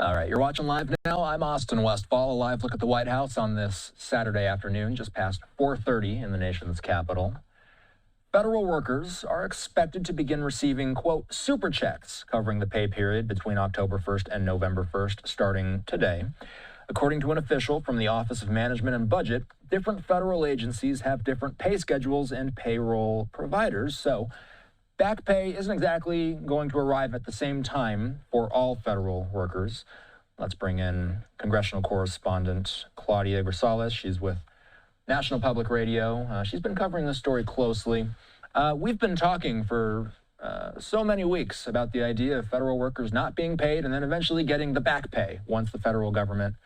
All right, you're watching Live Now. I'm Austin Westfall. A live look at the White House on this Saturday afternoon, just past 4:30 in the nation's capital. Federal workers are expected to begin receiving, quote, super checks covering the pay period between October 1st and November 1st, starting today. According to an official from the Office of Management and Budget, different federal agencies have different pay schedules and payroll providers, so back pay isn't exactly going to arrive at the same time for all federal workers. Let's bring in congressional correspondent Claudia Grisales. She's with National Public Radio. She's been covering this story closely. We've been talking for so many weeks about the idea of federal workers not being paid and then eventually getting the back pay once the federal government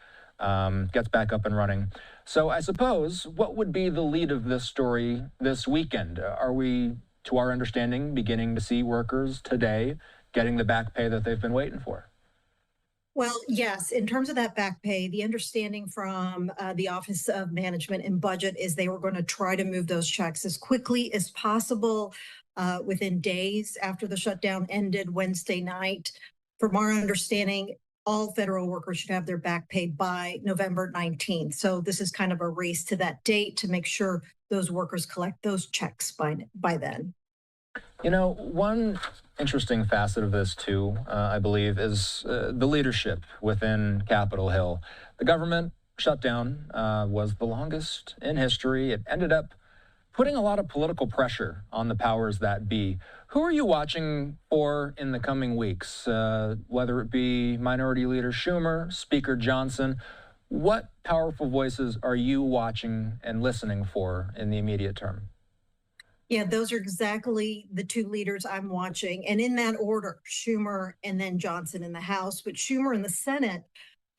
gets back up and running. So I suppose, what would be the lead of this story this weekend? Are we, to our understanding, beginning to see workers today getting the back pay that they've been waiting for? Well, yes, in terms of that back pay, the understanding from the Office of Management and Budget is they were going to try to move those checks as quickly as possible within days after the shutdown ended Wednesday night. From our understanding, all federal workers should have their back pay by November 19th. So this is kind of a race to that date to make sure those workers collect those checks by then. You know, one interesting facet of this, too, I believe, is the leadership within Capitol Hill. The government shutdown was the longest in history. It ended up putting a lot of political pressure on the powers that be. Who are you watching for in the coming weeks, whether it be Minority Leader Schumer, Speaker Johnson? What powerful voices are you watching and listening for in the immediate term? Yeah, those are exactly the two leaders I'm watching. And in that order, Schumer and then Johnson in the House. But Schumer in the Senate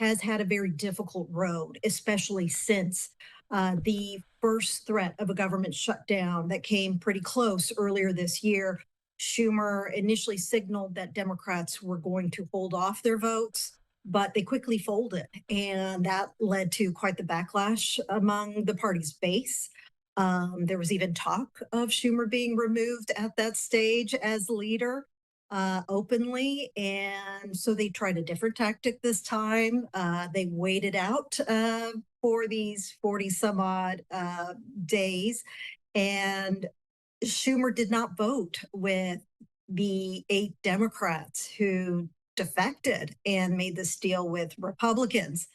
has had a very difficult road, especially since the first threat of a government shutdown that came pretty close earlier this year. Schumer initially signaled that Democrats were going to hold off their votes, but they quickly folded. And that led to quite the backlash among the party's base. There was even talk of Schumer being removed at that stage as leader openly. And so they tried a different tactic this time. They waited out for these 40 some odd days. And Schumer did not vote with the 8 Democrats who defected and made this deal with Republicans.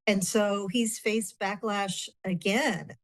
And so he's faced backlash again.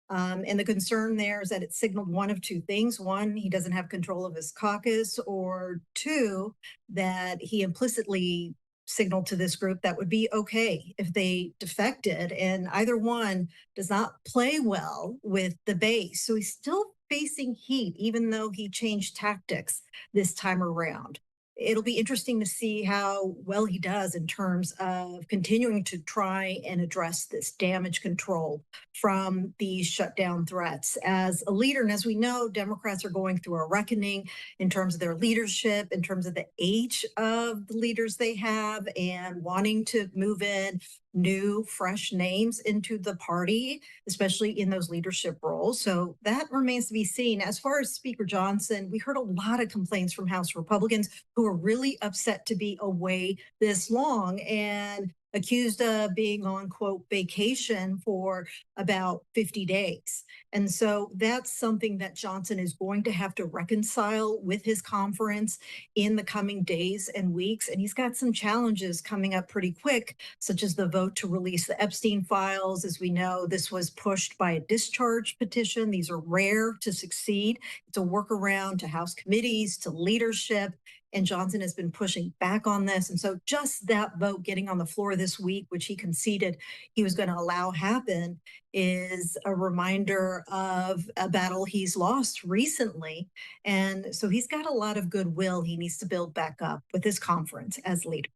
And the concern there is that it signaled one of two things. One, he doesn't have control of his caucus, or two, that he implicitly signaled to this group that would be okay if they defected. And either one does not play well with the base. So he's still facing heat, even though he changed tactics this time around. It'll be interesting to see how well he does in terms of continuing to try and address this damage control from these shutdown threats. As a leader, and as we know, Democrats are going through a reckoning in terms of their leadership, in terms of the age of the leaders they have, and wanting to move in new, fresh names into the party, especially in those leadership roles. So that remains to be seen. As far as Speaker Johnson, we heard a lot of complaints from House Republicans who are really upset to be away this long and accused of being on, quote, vacation for about 50 days. And so that's something that Johnson is going to have to reconcile with his conference in the coming days and weeks. And he's got some challenges coming up pretty quick, such as the vote to release the Epstein files. As we know, this was pushed by a discharge petition. These are rare to succeed. It's a workaround to House committees, to leadership. And Johnson has been pushing back on this. And so just that vote getting on the floor this week, which he conceded he was going to allow happen, is a reminder of a battle he's lost recently. And so he's got a lot of goodwill he needs to build back up with his conference as leader.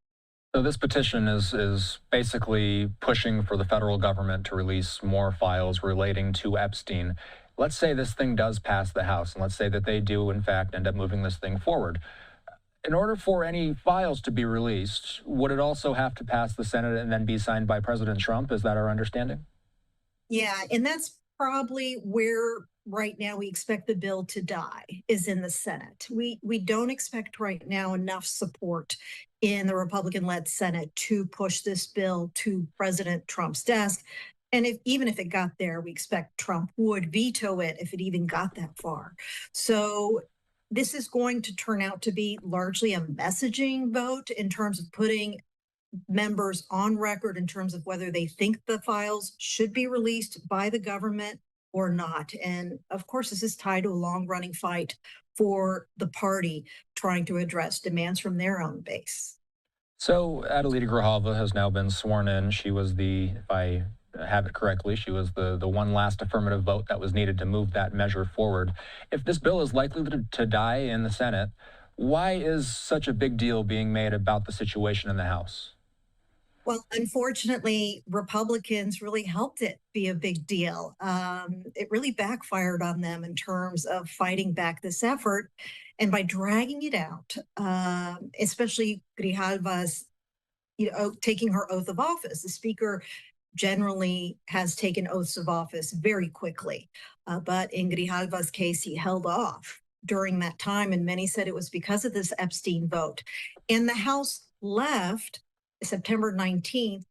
So this petition is basically pushing for the federal government to release more files relating to Epstein. Let's say this thing does pass the House, and let's say that they do, in fact, end up moving this thing forward. In order for any files to be released, would it also have to pass the Senate and then be signed by President Trump? Is that our understanding? Yeah, and that's probably where right now we expect the bill to die is in the Senate. We don't expect right now enough support in the Republican-led Senate to push this bill to President Trump's desk. And even if it got there, we expect Trump would veto it if it even got that far. So this is going to turn out to be largely a messaging vote in terms of putting members on record in terms of whether they think the files should be released by the government or not. And of course, this is tied to a long running fight for the party trying to address demands from their own base. So Adelita Grijalva has now been sworn in. She was if I have it correctly, she was the one last affirmative vote that was needed to move that measure forward. If this bill is likely to die in the Senate, why is such a big deal being made about the situation in the House? Well, unfortunately, Republicans really helped it be a big deal. It really backfired on them in terms of fighting back this effort. And by dragging it out, especially Grijalva's, taking her oath of office, the speaker generally has taken oaths of office very quickly. But in Grijalva's case, he held off during that time. And many said it was because of this Epstein vote. And the House left September 19th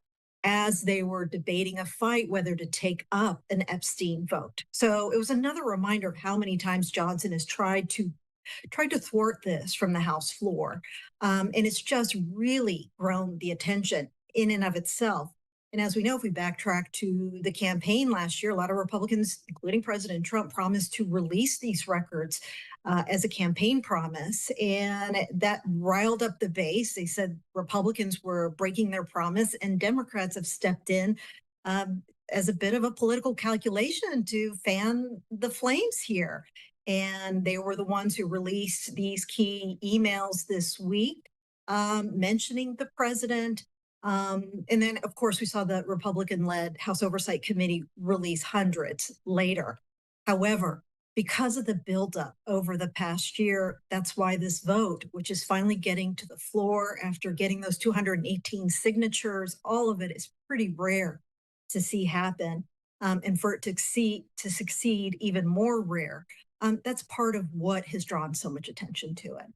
as they were debating a fight whether to take up an Epstein vote. So it was another reminder of how many times Johnson has tried to thwart this from the House floor. And it's just really grown the attention in and of itself. And as we know, if we backtrack to the campaign last year, a lot of Republicans, including President Trump, promised to release these records as a campaign promise. And that riled up the base. They said Republicans were breaking their promise, and Democrats have stepped in as a bit of a political calculation to fan the flames here. And they were the ones who released these key emails this week mentioning the president. And then, of course, we saw the Republican-led House Oversight Committee release hundreds later. However, because of the buildup over the past year, that's why this vote, which is finally getting to the floor after getting those 218 signatures, all of it is pretty rare to see happen. And for it to succeed, even more rare. That's part of what has drawn so much attention to it.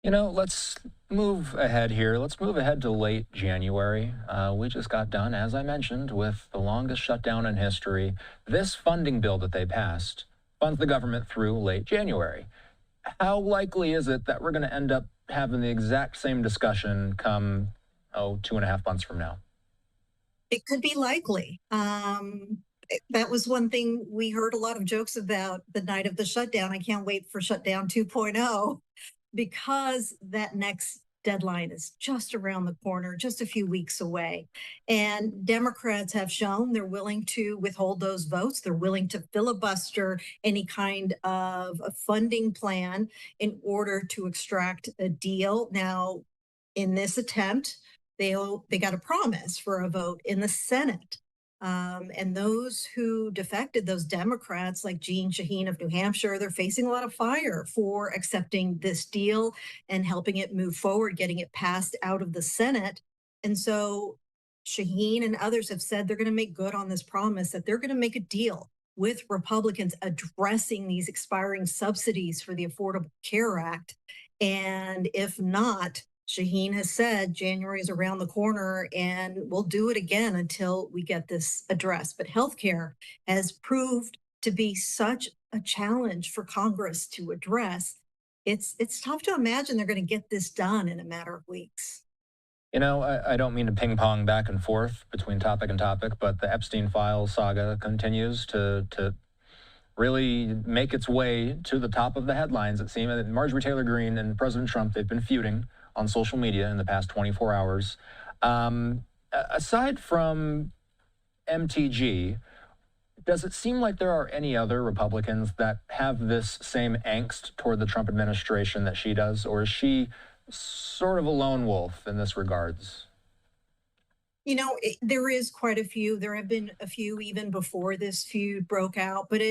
Let's move ahead here. Let's move ahead to late January. We just got done, as I mentioned, with the longest shutdown in history. This funding bill that they passed funds the government through late January. How likely is it that we're going to end up having the exact same discussion come, 2.5 months from now? It could be likely. That was one thing we heard a lot of jokes about the night of the shutdown. I can't wait for shutdown 2.0 because that next deadline is just around the corner, just a few weeks away. And Democrats have shown they're willing to withhold those votes. They're willing to filibuster any kind of a funding plan in order to extract a deal. Now, in this attempt, they got a promise for a vote in the Senate. And those who defected, those Democrats like Jeanne Shaheen of New Hampshire, they're facing a lot of fire for accepting this deal and helping it move forward, getting it passed out of the Senate. And so Shaheen and others have said they're going to make good on this promise, that they're going to make a deal with Republicans addressing these expiring subsidies for the Affordable Care Act. And if not, Shaheen has said January is around the corner and we'll do it again until we get this addressed. But healthcare has proved to be such a challenge for Congress to address. It's tough to imagine they're going to get this done in a matter of weeks. I don't mean to ping pong back and forth between topic and topic, but the Epstein files saga continues to really make its way to the top of the headlines. It seems that Marjorie Taylor Greene and President Trump, they've been feuding on social media in the past 24 hours. Aside from MTG, does it seem like there are any other Republicans that have this same angst toward the Trump administration that she does, or is she sort of a lone wolf in this regards? There is quite a few. There have been a few even before this feud broke out, but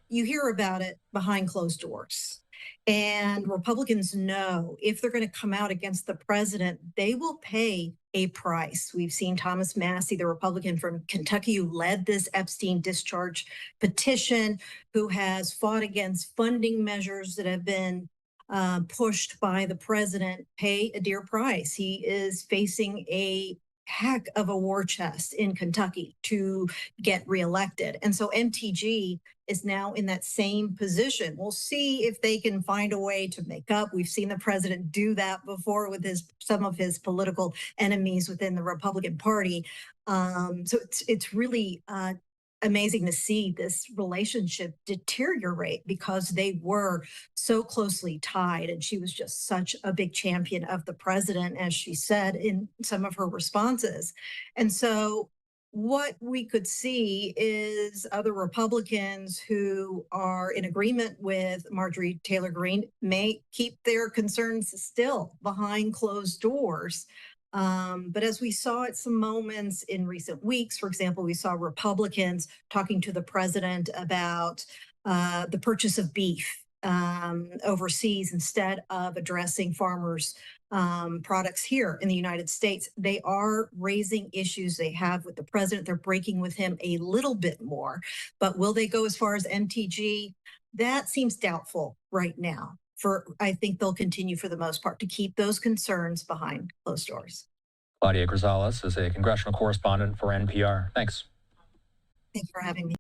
you hear about it behind closed doors. And Republicans know if they're going to come out against the president, they will pay a price. We've seen Thomas Massey, the Republican from Kentucky, who led this Epstein discharge petition, who has fought against funding measures that have been pushed by the president, pay a dear price. He is facing a heck of a war chest in Kentucky to get reelected. And so MTG is now in that same position. We'll see if they can find a way to make up. We've seen the president do that before with some of his political enemies within the Republican Party. So it's really amazing to see this relationship deteriorate because they were so closely tied. And she was just such a big champion of the president, as she said in some of her responses. And so what we could see is other Republicans who are in agreement with Marjorie Taylor Greene may keep their concerns still behind closed doors. But as we saw at some moments in recent weeks, for example, we saw Republicans talking to the president about the purchase of beef overseas instead of addressing farmers' products here in the United States. They are raising issues they have with the president. They're breaking with him a little bit more. But will they go as far as MTG? That seems doubtful right now. I think they'll continue for the most part to keep those concerns behind closed doors. Claudia Grisales is a congressional correspondent for NPR. Thanks. Thanks for having me.